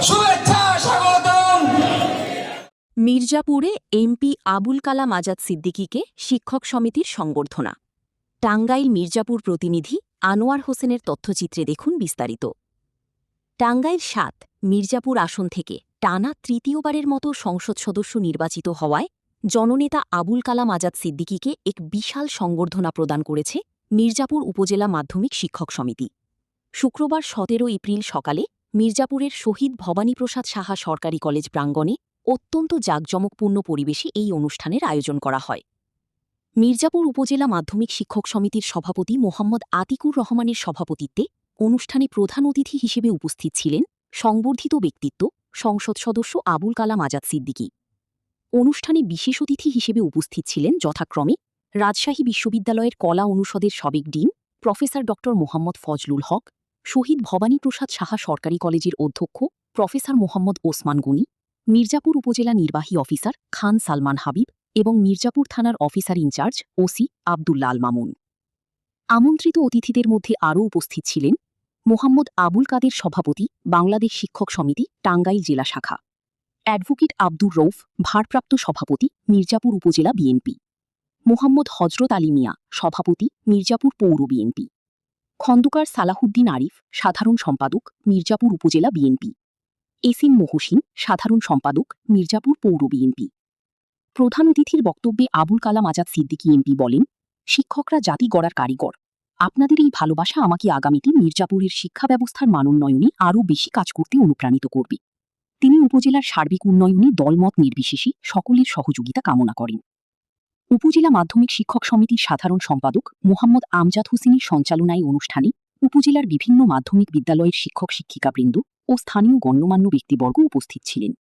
শুভেচ্ছা স্বাগতম। মির্জাপুরে এমপি আবুল কালাম আজাদ সিদ্দিকীকে শিক্ষক সমিতির সংবর্ধনা। টাঙ্গাইল মির্জাপুর প্রতিনিধি আনোয়ার হোসেনের তথ্যচিত্রে দেখুন বিস্তারিত। টাঙ্গাইল ৭ মির্জাপুর আসন থেকে টানা তৃতীয়বারের মতো সংসদ সদস্য নির্বাচিত হওয়ায় জননেতা আবুল কালাম আজাদ সিদ্দিকীকে এক বিশাল সংবর্ধনা প্রদান করেছে মির্জাপুর উপজেলা মাধ্যমিক শিক্ষক সমিতি। শুক্রবার ১৭ এপ্রিল সকালে মির্জাপুরের শহীদ ভবানীপ্রসাদ সাহা সরকারি কলেজ প্রাঙ্গণে অত্যন্ত জাঁকজমকপূর্ণ পরিবেশে এই অনুষ্ঠানের আয়োজন করা হয়। মির্জাপুর উপজেলা মাধ্যমিক শিক্ষক সমিতির সভাপতি মোহাম্মদ আতিকুর রহমানের সভাপতিত্বে অনুষ্ঠানে প্রধান অতিথি হিসেবে উপস্থিত ছিলেন সংবর্ধিত ব্যক্তিত্ব সংসদ সদস্য আবুল কালাম আজাদ সিদ্দিকী। অনুষ্ঠানে বিশেষ অতিথি হিসেবে উপস্থিত ছিলেন যথাক্রমে রাজশাহী বিশ্ববিদ্যালয়ের কলা অনুষদের সাবেক ডিন প্রফেসর ড মোহাম্মদ ফজলুল হক, শহীদ ভবানীপ্রসাদ সাহা সরকারি কলেজের অধ্যক্ষ প্রফেসর মোহাম্মদ ওসমান গনি, মির্জাপুর উপজেলা নির্বাহী অফিসার খান সালমান হাবিব এবং মির্জাপুর থানার officer in charge OC Abdullah Al Mamun. আমন্ত্রিত অতিথিদের মধ্যে আরও উপস্থিত ছিলেন মোহাম্মদ আবুল কাদের সভাপতি বাংলাদেশ শিক্ষক সমিতি টাঙ্গাইল জেলা শাখা, অ্যাডভোকেট আব্দুর রৌফ ভারপ্রাপ্ত সভাপতি মির্জাপুর উপজেলা বিএনপি, মোহাম্মদ হজরত আলী মিয়া সভাপতি মির্জাপুর পৌর বিএনপি, খন্দকার সালাহুদ্দিন আরিফ সাধারণ সম্পাদক মির্জাপুর উপজেলা বিএনপি, এসিম মহসিন সাধারণ সম্পাদক মির্জাপুর পৌর বিএনপি। প্রধান অতিথির বক্তব্যে আবুল কালাম আজাদ সিদ্দিকী এমপি বলেন, শিক্ষকরা জাতি গড়ার কারিগর। আপনাদের এই ভালোবাসা আমাকে আগামীতে মির্জাপুরের শিক্ষা ব্যবস্থার মানোন্নয়নে আরও বেশি কাজ করতে অনুপ্রাণিত করবে। তিনি উপজেলার সার্বিক উন্নয়নে দলমত নির্বিশেষে সকলের সহযোগিতা কামনা করেন। উপজেলা মাধ্যমিক শিক্ষক সমিতির সাধারণ সম্পাদক মোহাম্মদ আমজাদ হোসেনের সঞ্চালনায় অনুষ্ঠানে উপজেলার বিভিন্ন মাধ্যমিক বিদ্যালয়ের শিক্ষক শিক্ষিকাবৃন্দ ও স্থানীয় গণ্যমান্য ব্যক্তিবর্গ উপস্থিত ছিলেন।